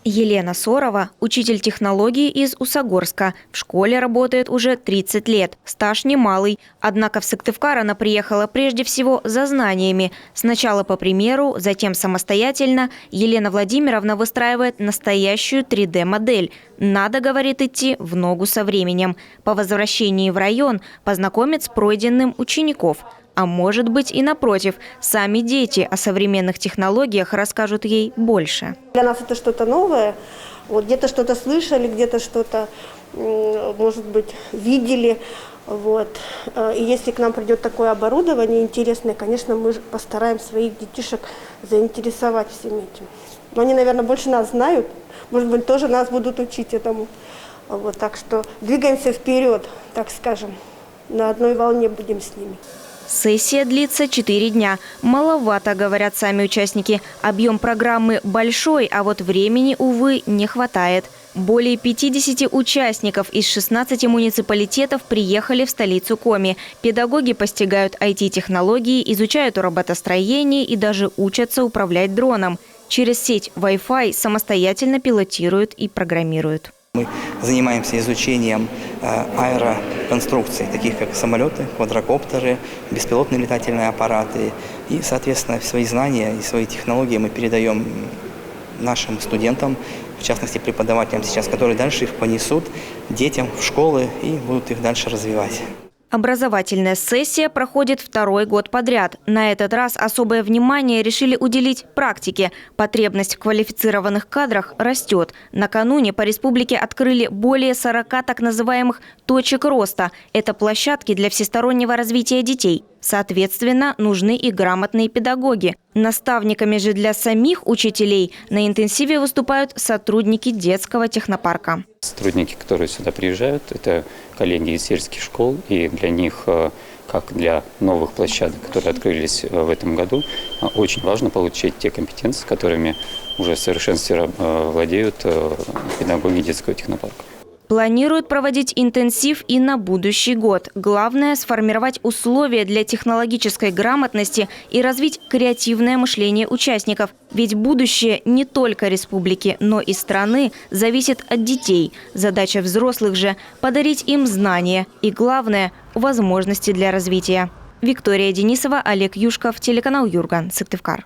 Елена Сорова – учитель технологии из Усогорска. В школе работает уже 30 лет. Стаж немалый. Однако в Сыктывкар она приехала прежде всего за знаниями. Сначала по примеру, затем самостоятельно Елена Владимировна выстраивает настоящую 3D-модель. Надо, говорит, идти в ногу со временем. По возвращении в район познакомит с пройденным учеников. А может быть и напротив, сами дети о современных технологиях расскажут ей больше. Для нас это что-то новое. Вот где-то что-то слышали, где-то что-то, может быть, видели. Вот. И если к нам придет такое оборудование интересное, конечно, мы постараемся своих детишек заинтересовать всем этим. Но они, наверное, больше нас знают. Может быть, тоже нас будут учить этому. Вот. Так что двигаемся вперед, так скажем. На одной волне будем с ними. Сессия длится 4 дня. Маловато, говорят сами участники. Объем программы большой, а вот времени, увы, не хватает. Более 50 участников из 16 муниципалитетов приехали в столицу Коми. Педагоги постигают IT-технологии, изучают роботостроение и даже учатся управлять дроном. Через сеть Wi-Fi самостоятельно пилотируют и программируют. Мы занимаемся изучением аэроконструкций, таких как самолеты, квадрокоптеры, беспилотные летательные аппараты. И, соответственно, свои знания и свои технологии мы передаем нашим студентам, в частности преподавателям сейчас, которые дальше их понесут детям в школы и будут их дальше развивать. Образовательная сессия проходит 2-й год подряд. На этот раз особое внимание решили уделить практике. Потребность в квалифицированных кадрах растет. Накануне по республике открыли более 40 так называемых точек роста. Это площадки для всестороннего развития детей. Соответственно, нужны и грамотные педагоги. Наставниками же для самих учителей на интенсиве выступают сотрудники детского технопарка. Сотрудники, которые сюда приезжают, это коллеги из сельских школ, и для них, как для новых площадок, которые открылись в этом году, очень важно получить те компетенции, которыми уже в совершенстве владеют педагоги детского технопарка. Планируют проводить интенсив и на будущий год. Главное – сформировать условия для технологической грамотности и развить креативное мышление участников. Ведь будущее не только республики, но и страны зависит от детей. Задача взрослых же – подарить им знания и, главное – возможности для развития. Виктория Денисова, Олег Юшков, телеканал Юрган, Сыктывкар.